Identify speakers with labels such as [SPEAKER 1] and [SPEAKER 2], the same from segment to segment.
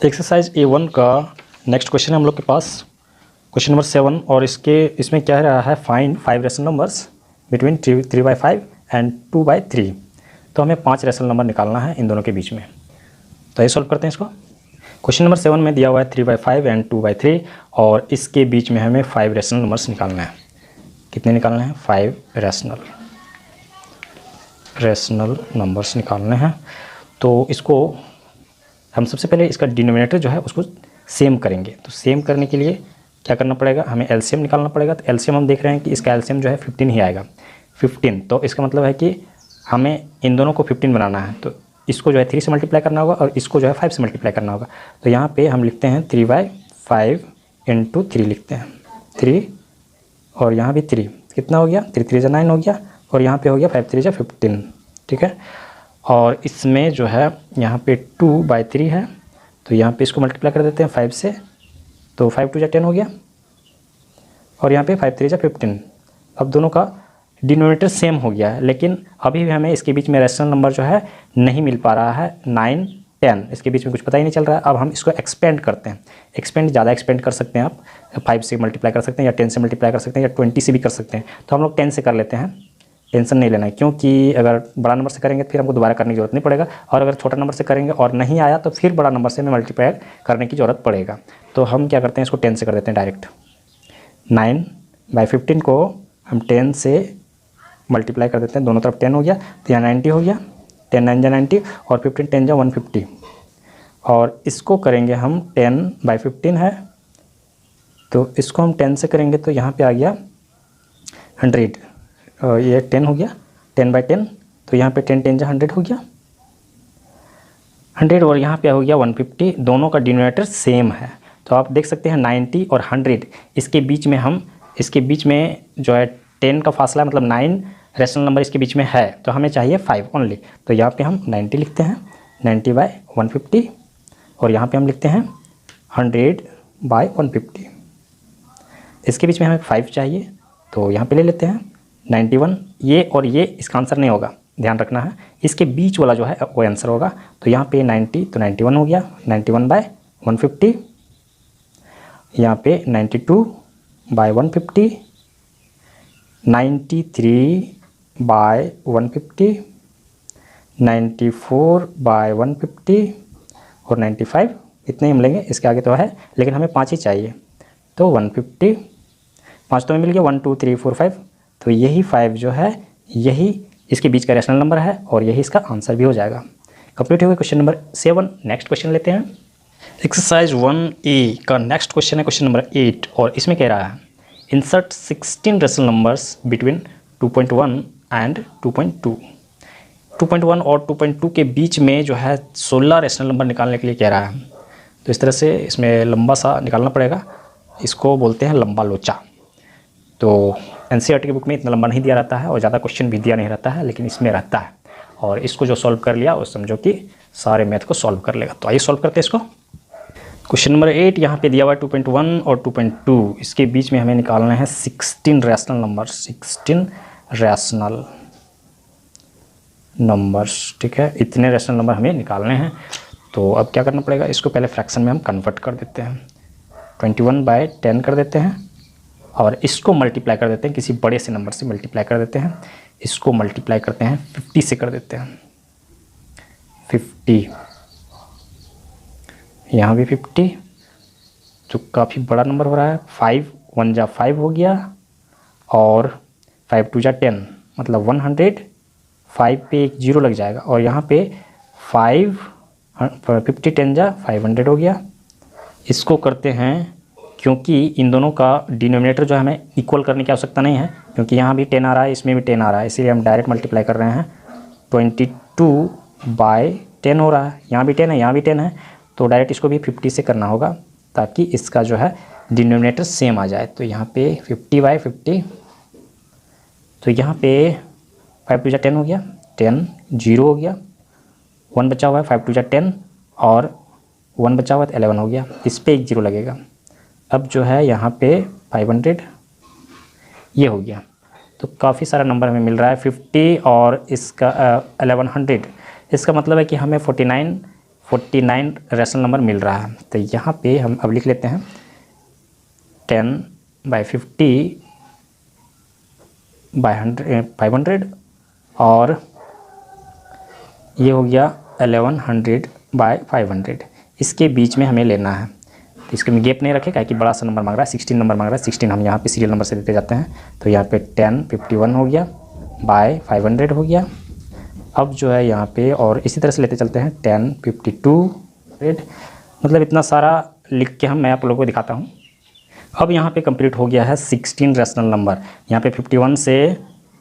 [SPEAKER 1] Exercise A1 का next question है हम लोग के पास, क्वेश्चन नंबर 7। और इसमें क्या रहा है, find 5 rational numbers between 3/5 and 2/3। तो हमें 5 रेशनल नंबर निकालना है इन दोनों के बीच में। तो ये सॉल्व करते हैं इसको। क्वेश्चन नंबर 7 में दिया हुआ है 3/5 एंड 2/3 और इसके बीच में हमें 5 रेशनल नंबर्स निकालना है। कितने निकालने हैं? 5 रेशनल नंबर्स निकालने हैं। तो इसको हम सबसे पहले इसका डिनोमिनेटर जो है उसको सेम करेंगे। तो सेम करने के लिए क्या करना पड़ेगा, हमें एलसीएम निकालना पड़ेगा। तो एलसीएम हम देख रहे हैं कि इसका एलसीएम जो है 15 ही आएगा, 15। तो इसका मतलब है कि हमें इन दोनों को 15 बनाना है। तो इसको जो है 3 से मल्टीप्लाई करना होगा और इसको जो है 5 से मल्टीप्लाई करना होगा। तो यहाँ पे हम लिखते हैं 3/5 × 3 लिखते हैं, 3 और यहाँ भी 3। कितना हो गया? 3 3 9 हो गया और यहाँ पे हो गया 5 3 15। ठीक है। और इसमें जो है यहाँ पे 2/3 है, तो यहाँ पे इसको मल्टीप्लाई कर देते हैं 5 से। तो 5 2 10 हो गया और यहाँ पे 5 3 15। अब दोनों का डिनोमिनेटर सेम हो गया है, लेकिन अभी भी हमें इसके बीच में रेशनल नंबर जो है नहीं मिल पा रहा है। 9 10 इसके बीच में कुछ पता ही नहीं चल रहा है। अब हम इसको एक्सपेंड करते हैं। ज़्यादा एक्सपेंड कर सकते हैं आप, 5 से मल्टीप्लाई कर सकते हैं या 10 से मल्टीप्लाई कर सकते हैं या 20 से भी कर सकते हैं। तो हम लोग 10 से कर लेते हैं, टेंशन नहीं लेना है, क्योंकि अगर बड़ा नंबर से करेंगे तो फिर हमको दोबारा करने की ज़रूरत नहीं पड़ेगा, और अगर छोटा नंबर से करेंगे और नहीं आया तो फिर बड़ा नंबर से हमें मल्टीप्लाई करने की ज़रूरत पड़ेगा। तो हम क्या करते हैं, इसको 10 से कर देते हैं डायरेक्ट। 9/15 को हम 10 से मल्टीप्लाई कर देते हैं, दोनों तरफ 10 हो गया तो यहाँ 90 हो गया। 10 9 जा 90 और 15 10 जा 150। और इसको करेंगे हम 10/15 है, तो इसको हम 10 से करेंगे तो यहाँ पे आ गया 100। ये 10 हो गया, 10/10। तो यहाँ पे 10 10 जा 100 हो गया, 100 और यहाँ पे हो गया 150। दोनों का डिनोमिनेटर सेम है। तो आप देख सकते हैं 90 और 100 इसके बीच में जो है 10 का फासला, मतलब 9 रेशनल नंबर इसके बीच में है। तो हमें चाहिए 5 ओनली। तो यहाँ पे हम 90 लिखते हैं, 90/150। और यहाँ पे हम लिखते हैं 100/150। इसके बीच में हमें 5 चाहिए, तो यहाँ पे ले लेते हैं 91। ये और ये इसका आंसर नहीं होगा, ध्यान रखना है। इसके बीच वाला जो है वो आंसर होगा। तो यहाँ पे 90 तो 91 हो गया, 91/150। यहाँ पे 92/150, 93/150, 94/150 और 95। इतने ही मिलेंगे, इसके आगे तो है, लेकिन हमें 5 ही चाहिए। तो 150, 5 तो मिल गया, 1 2 3 4 5। तो यही 5 जो है यही इसके बीच का रेशनल नंबर है और यही इसका आंसर भी हो जाएगा। कंप्लीट हो गया क्वेश्चन नंबर 7। नेक्स्ट क्वेश्चन लेते हैं। एक्सरसाइज 1A का नेक्स्ट क्वेश्चन है क्वेश्चन नंबर 8 और इसमें कह रहा है insert 16 rational numbers between 2.1 and 2.2। 2.1 और 2.2 के बीच में जो है 16 रेशनल नंबर निकालने के लिए कह रहा है। तो इस तरह से इसमें लंबा सा निकालना पड़ेगा, इसको बोलते हैं लंबा लोचा। तो एनसीईआरटी की बुक में इतना लंबा नहीं दिया रहता है और ज़्यादा क्वेश्चन भी दिया नहीं रहता है, लेकिन इसमें रहता है। और इसको जो सॉल्व कर लिया वो समझो कि सारे मैथ को सॉल्व कर लेगा। तो आइए सॉल्व करते हैं इसको। क्वेश्चन नंबर 8 यहाँ पे दिया हुआ है 2.1 और 2.2, इसके बीच में हमें निकालना है 16 रेशनल नंबर, 16 रेशनल नंबर्स। ठीक है, इतने रेशनल नंबर हमें निकालने हैं। तो अब क्या करना पड़ेगा, इसको पहले फ्रैक्शन में हम कन्वर्ट कर देते हैं, 21/10 कर देते हैं और इसको मल्टीप्लाई कर देते हैं, किसी बड़े से नंबर से मल्टीप्लाई कर देते हैं। इसको मल्टीप्लाई करते हैं 50 से कर देते हैं, 50। यहाँ भी 50, जो काफ़ी बड़ा नंबर हो रहा है। 5 1 जा 5 हो गया और 5 2 जा 10, मतलब 100। 5 पे एक 0 लग जाएगा और यहाँ पे 50 10 जा 500 हो गया। इसको करते हैं, क्योंकि इन दोनों का डिनोमिनेटर जो है हमें इक्वल करने की आवश्यकता नहीं है, क्योंकि यहाँ भी 10 आ रहा है, इसमें भी 10 आ रहा है, इसीलिए हम डायरेक्ट मल्टीप्लाई कर रहे हैं। 22/10 हो रहा है, यहाँ भी 10 है, यहाँ भी 10 है, तो डायरेक्ट इसको भी 50 से करना होगा ताकि इसका जो है डिनोमिनेटर सेम आ जाए। तो यहाँ पे 50/50। तो यहाँ पे 5 2 जा 10 हो गया, 10 0 हो गया, 1 बचा हुआ है, 5 2 जा 10 और 1 बचा हुआ है 11 हो गया। इस पर एक 0 लगेगा। अब जो है यहाँ पे 500 ये हो गया। तो काफ़ी सारा नंबर हमें मिल रहा है, 50 और इसका 1100। इसका मतलब है कि हमें 49 49 रेशनल नंबर मिल रहा है। तो यहाँ पे हम अब लिख लेते हैं 10/50/500 और ये हो गया 1100/500। इसके बीच में हमें लेना है, तो इसके में गैप नहीं रखेगा कि बड़ा सा नंबर मांग रहा है, 16 नंबर मांग रहा है। 16 हम यहाँ पे सीरियल नंबर से देते जाते हैं। तो यहाँ पे 1051 हो गया बाय 500 हो गया। अब जो है यहाँ पे और इसी तरह से लेते चलते हैं 1052, मतलब इतना सारा लिख के मैं आप लोगों को दिखाता हूँ। अब यहाँ पे कंप्लीट हो गया है 16 रेशनल नंबर। यहाँ पे 51 से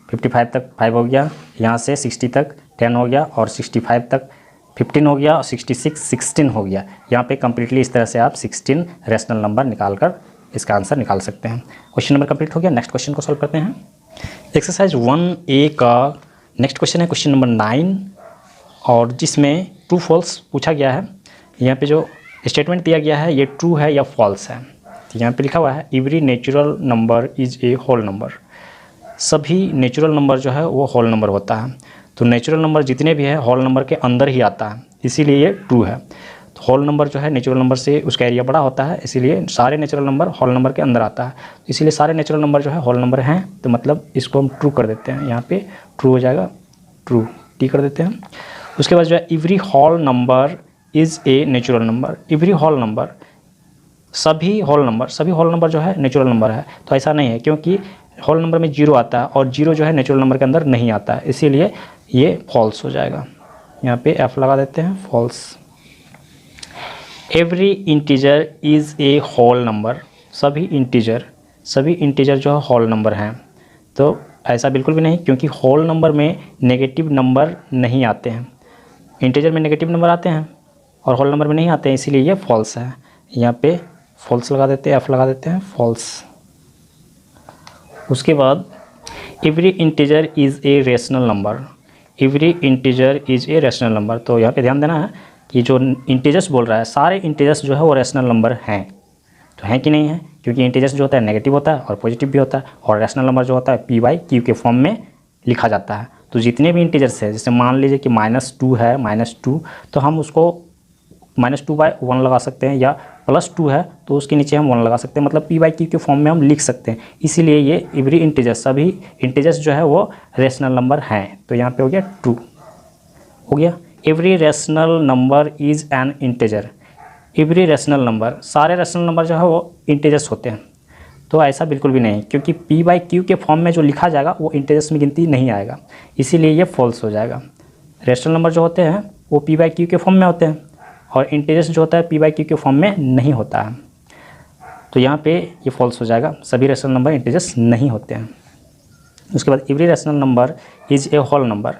[SPEAKER 1] 55 तक 5 हो गया, यहाँ से 60 तक 10 हो गया और 65 तक 15 हो गया और 66 16 हो गया। यहाँ पे कम्प्लीटली इस तरह से आप 16 रेशनल नंबर निकाल कर इसका आंसर निकाल सकते हैं। क्वेश्चन नंबर कंप्लीट हो गया। नेक्स्ट क्वेश्चन को सॉल्व करते हैं। एक्सरसाइज 1A का नेक्स्ट क्वेश्चन है क्वेश्चन नंबर 9 और जिसमें ट्रू फॉल्स पूछा गया है। यहाँ पे जो स्टेटमेंट दिया गया है ये ट्रू है या फॉल्स है। तो यहाँ पे लिखा हुआ है every natural number is a whole number. सभी नेचुरल नंबर जो है वो होल नंबर होता है। तो नेचुरल नंबर जितने भी है होल नंबर के अंदर ही आता है, इसीलिए ये ट्रू है। तो होल नंबर जो है नेचुरल नंबर से उसका एरिया बड़ा होता है, इसीलिए सारे नेचुरल नंबर होल नंबर के अंदर आता है। इसीलिए सारे नेचुरल नंबर जो है होल नंबर हैं, तो मतलब इसको हम ट्रू कर देते हैं। यहाँ पे ट्रू हो जाएगा, ट्रू टी कर देते हैं। उसके बाद जो है every whole number is a natural number. Every whole number, सभी होल नंबर जो है नेचुरल नंबर है। तो ऐसा नहीं है, क्योंकि होल नंबर में 0 आता है और 0 जो है नेचुरल नंबर के अंदर नहीं आता है, इसीलिए ये फॉल्स हो जाएगा। यहाँ पे F लगा देते हैं, false. Every integer is a whole number. सभी इंटीजर जो है होल नंबर हैं। तो ऐसा बिल्कुल भी नहीं, क्योंकि होल नंबर में नेगेटिव नंबर नहीं आते हैं। इंटीजर में नेगेटिव नंबर आते हैं और होल नंबर में नहीं आते हैं, इसीलिए ये फॉल्स है। यहाँ पे फॉल्स लगा देते हैं, F लगा देते हैं, फॉल्स। उसके बाद every integer is a rational number. Every integer is a rational number. तो यहाँ पे ध्यान देना है कि जो इंटीजर्स बोल रहा है, सारे इंटीजर्स जो है वो रेशनल नंबर हैं। तो हैं कि नहीं है, क्योंकि इंटीजर्स जो होता है नेगेटिव होता है और पॉजिटिव भी होता है, और रेशनल नंबर जो होता है P/Q के फॉर्म में लिखा जाता है। तो जितने भी इंटीजर्स है, जैसे मान लीजिए कि -2 है, -2, तो हम उसको -2/1 लगा सकते हैं, या +2 है तो उसके नीचे हम 1 लगा सकते हैं, मतलब P/Q के फॉर्म में हम लिख सकते हैं। इसीलिए ये एवरी इंटीजर, सभी इंटीजर्स जो है वो रेशनल नंबर हैं। तो यहाँ पे हो गया ट्रू हो गया। Every rational number is an integer. Every rational number, सारे रेशनल नंबर जो है वो इंटीजर्स होते हैं। तो ऐसा बिल्कुल भी नहीं, क्योंकि P/Q के फॉर्म में जो लिखा जाएगा वो इंटीजर्स में गिनती नहीं आएगा, इसीलिए ये फॉल्स हो जाएगा। रेशनल नंबर जो होते हैं वो P/Q के फॉर्म में होते हैं और इंटीजर्स जो होता है P/Q के फॉर्म में नहीं होता है। तो यहाँ पे ये फॉल्स हो जाएगा, सभी रेशनल नंबर इंटीजर्स नहीं होते हैं। उसके बाद every rational number is a whole number.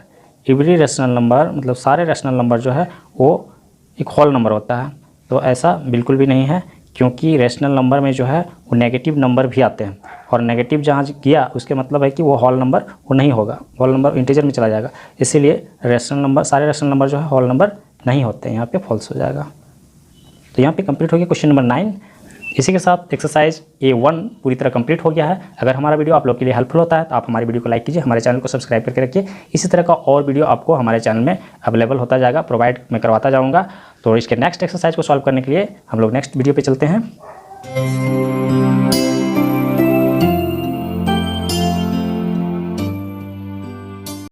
[SPEAKER 1] Every rational number मतलब सारे रेशनल नंबर जो है वो एक होल नंबर होता है। तो ऐसा बिल्कुल भी नहीं है, क्योंकि रेशनल नंबर में जो है वो नेगेटिव नंबर भी आते हैं, और नेगेटिव जहाँ गया उसके मतलब है कि वो होल नंबर वो नहीं होगा, होल नंबर इंटीजर में चला जाएगा। इसीलिए रेशनल नंबर, सारे रेशनल नंबर जो है होल नंबर नहीं होते हैं, यहाँ पे फॉल्स हो जाएगा। तो यहाँ पे कंप्लीट हो गया क्वेश्चन नंबर 9। इसी के साथ एक्सरसाइज A1 पूरी तरह कंप्लीट हो गया है। अगर हमारा वीडियो आप लोग के लिए हेल्पफुल होता है तो आप हमारे वीडियो को लाइक कीजिए, हमारे चैनल को सब्सक्राइब करके रखिए। इसी तरह का और वीडियो आपको हमारे चैनल में अवेलेबल होता जाएगा, प्रोवाइड मैं करवाता जाऊँगा। तो इसके नेक्स्ट एक्सरसाइज को सॉल्व करने के लिए हम लोग नेक्स्ट वीडियो पर चलते हैं।